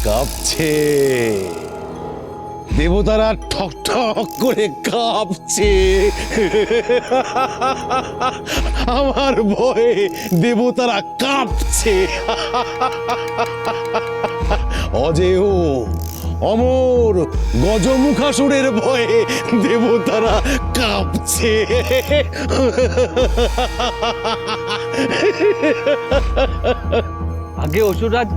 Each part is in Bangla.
কাঁপছে, দেবতারা ঠক ঠক করে কাঁপছে। আমার ভয়ে দেবতারা কাঁপছে। অজেয় অমর গজমুখাসুরের ভয়ে দেবতারা কাঁপছে। আগে অসুররাজ,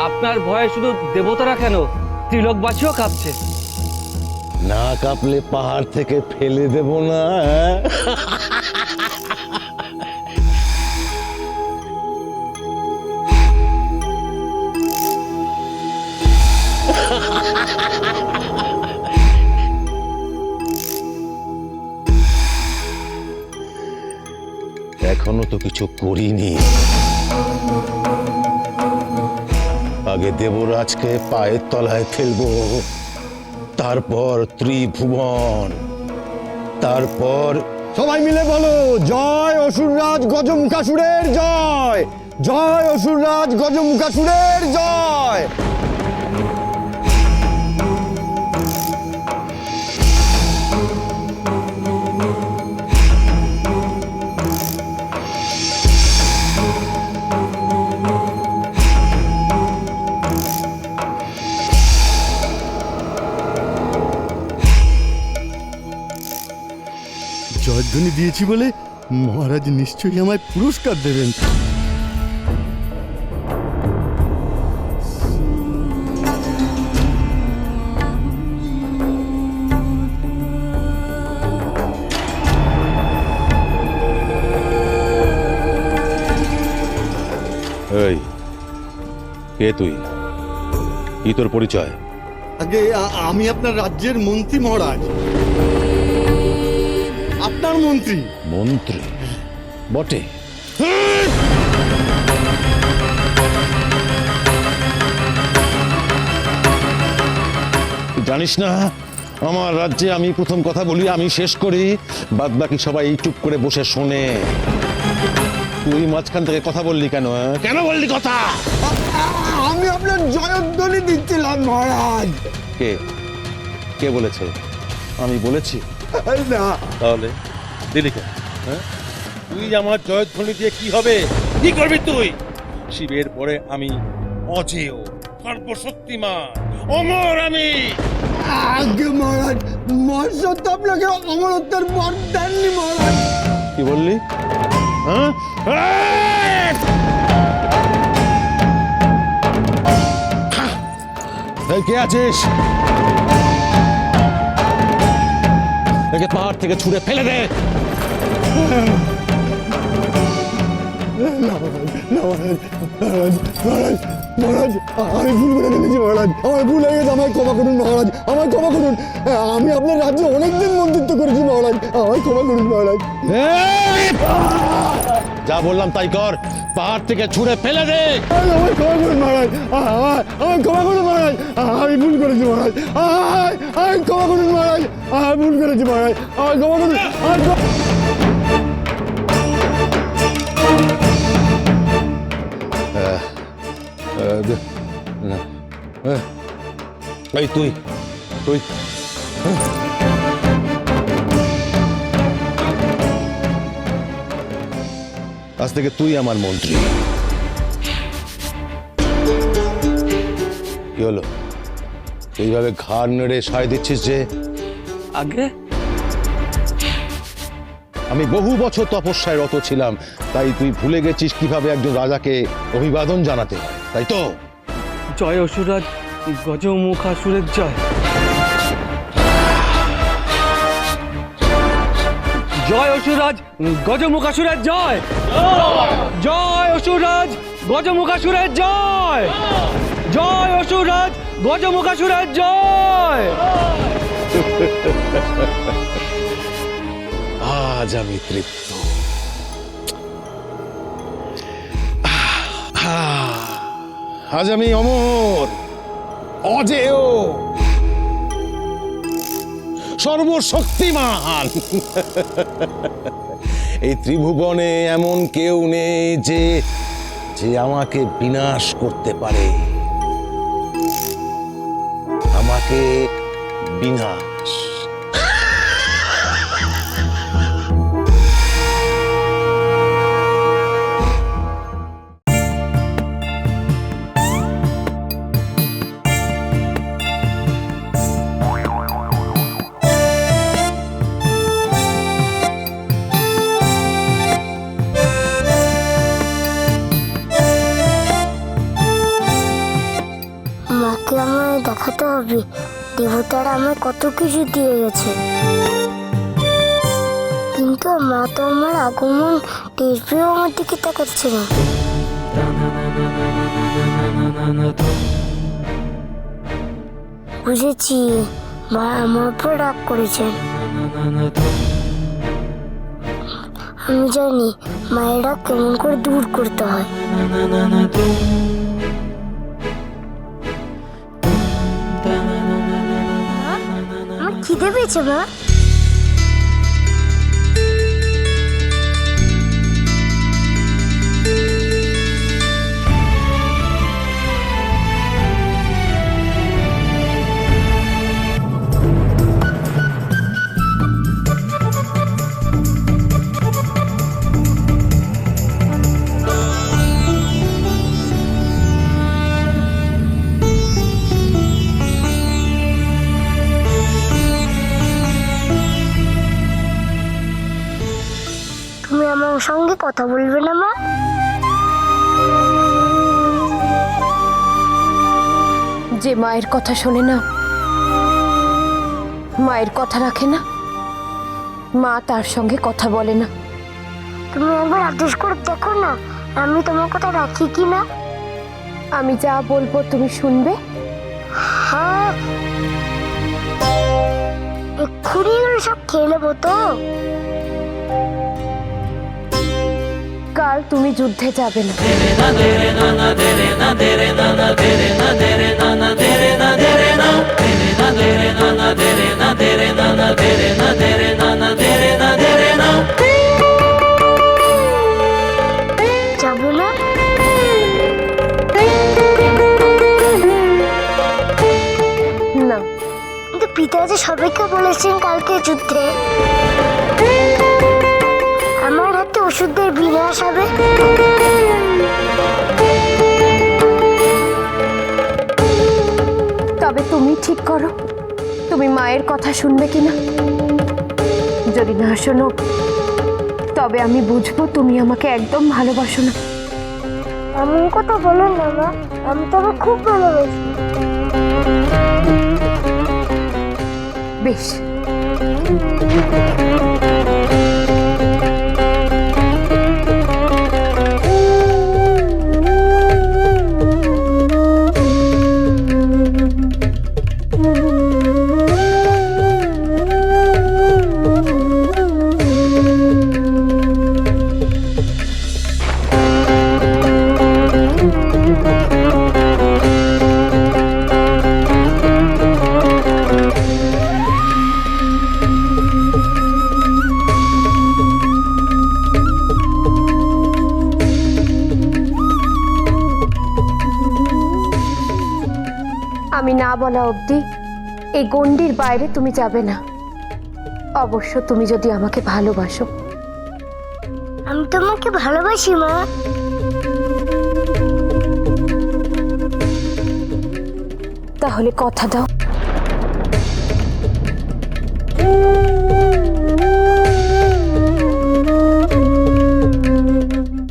আপনার ভয়ে শুধু দেবতারা কেন, ত্রিলোকবাসীও কাঁপছে। না কাঁপলে পাহাড় থেকে ফেলে দেব না? এখনো তো কিছু করিনি। আগে দেবরাজকে পায়ের তলায় ফেলবো, তারপর ত্রিভুবন, তারপর সবাই মিলে বলো, জয় অসুররাজ গজমুখাসুরের জয়, জয় অসুররাজ গজমুখাসুরের জয়। জয়ধ্বনি দিয়েছি বলে মহারাজ নিশ্চয়ই আমায় পুরস্কার দেবেন। এই কে তুই? কি তোর পরিচয়? আগে আমি আপনার রাজ্যের মন্ত্রী মহারাজ, আপনার মন্ত্রী। মন্ত্রী বটে? জানিস না আমার রাজ্যে আমি প্রথম কথা বলি, আমি শেষ করি, বাদ বাকি সবাই চুপ করে বসে শোনে। তুই মাঝখান থেকে কথা বললি কেন? কেন বললি কথা? আমি আপনার জয়ধ্বনি দিচ্ছিলাম মহারাজ। কে কে বলেছে? আমি বলেছি না। তাহলে দিলি কেন? হ্যাঁ, তুই আমার জয়ধ্বনি দিয়ে কি হবে? কি করবি তুই? শিবের পরে আমি অজেয়, সর্বশক্তিমান, অমর আমি। আগে মহারাজ, মহারাজ তো আপনাকে অমরত্বের বর দেননি মহারাজ। কি বললি? হ্যাঁ, এই কে আছিস? একে পাহাড় থেকে ছুঁড়ে ফেলে দে। মহারাজ, আমি ভুল করে ফেলেছি মহারাজ, আমার ভুল হয়ে গেছে, আমায় ক্ষমা করুন মহারাজ, আমায় ক্ষমা করুন। আমি আপনার রাজ্যে অনেকদিন মন্ত্রিত্ব করেছি মহারাজ, আমায় ক্ষমা করুন মহারাজ। যা বললাম তাই কর, পাহাড় থেকে ছুঁড়ে ফেলে দে। আমায় ক্ষমা করুন মহারাজ, আমায় ক্ষমা করুন মহারাজ, আমি ভুল করেছি মহারাজ, আমি ক্ষমা করুন মহারাজ, আমি ভুল করেছি মহারাজ, আমায় ক্ষমা করুন। এই তুই তুই আজ থেকে তুই আমার মন্ত্রী। কি হলো? এইভাবে ঘাড় নেড়ে সায় দিচ্ছিস যে? আগে আমি বহু বছর তপস্যায় রত ছিলাম, তাই তুই ভুলে গেছিস কিভাবে একজন রাজাকে অভিবাদন জানাতে হয়, তাই তো? জয় অসুররাজ গজমুখাসুরের জয়, জয় অসুররাজ গজমুখাসুরের জয়, জয় অসুররাজ গজমুখাসুরের জয়, জয় অসুররাজ গজমুখাসুরের জয়। আজ আমি তৃপ্ত। আজ আমি অমর, অজেয়, সর্বশক্তিমান। এই ত্রিভুবনে এমন কেউ নেই যে যে আমাকে বিনাশ করতে পারে। আমাকে বিনাশ। মাকে আমায় দেখাতে হবে দেবতারা আমায় কত কিছু দিয়ে গেছে, কিন্তু মা তো আমার আগমন টের পেয়েও আমার দিকে তাকাচ্ছে না। বুঝেছি, মা আমার উপর রাগ করেছেন। আমি জানি মায়ের রাগ কেমন করে দূর করতে হয়। আমার খিদে পেয়েছে মা। তুমি আমার সঙ্গে কথা বলবে না মা? যে মায়ের কথা শোনে না, মায়ের কথা রাখে না, মা তার সঙ্গে কথা বলে না। তুমি একবার আদেশ করে দেখো না আমি তোমার কথা রাখি কি না। আমি যা বলবো তুমি শুনবে? হ্যাঁ, এক্ষুনি এগুলো সব খেয়ে নেবো তো। কাল তুমি যুদ্ধে যাবে না। যাবো না? না, কিন্তু পিতা যে সবাইকে বলেছেন কালকে যুদ্ধে আমার হাতে ওষুধের বিনাশ হবে। তবে তুমি ঠিক করো তুমি মায়ের কথা শুনবে কিনা। যদি না শোনো তবে আমি বুঝবো তুমি আমাকে একদম ভালোবাসো না। এমন কথা বলো না মা, আমি তবে খুব ভালোবাসি। বেশ, আমি না বলা অবধি এই গণ্ডির বাইরে তুমি যাবে না। অবশ্য তুমি যদি আমাকে ভালোবাসো। আমি তোমাকে ভালোবাসি মা। তাহলে কথা দাও।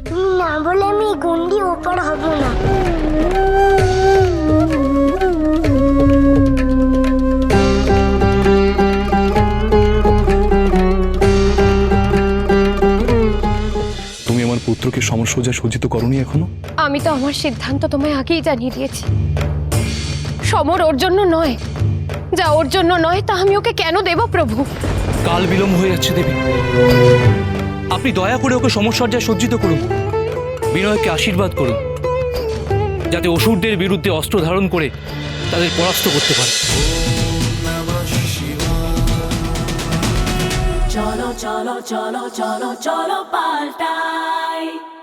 তুমি না বলে আমি এই গন্ডি ওপার হব না। তুমি আমার পুত্রকে সমরসজ্জা সজ্জিত করনি এখনো? আমি তো আমার সিদ্ধান্ত তোমায় আগেই জানিয়ে দিয়েছি। সমর ওর জন্য নয়, যা ওর জন্য নয় তা আমি ওকে কেন দেব প্রভু? কাল বিলম্ব হয়ে যাচ্ছে দেবী, আপনি দয়া করে ওকে সমরসজ্জায় সজ্জিত করুন। বিনয়কে আশীর্বাদ করুন যাতে অসুরদের বিরুদ্ধে অস্ত্র ধারণ করে তাদের পরাস্ত করতে পারে। cholo, cholo, cholo, cholo, cholo, paltai.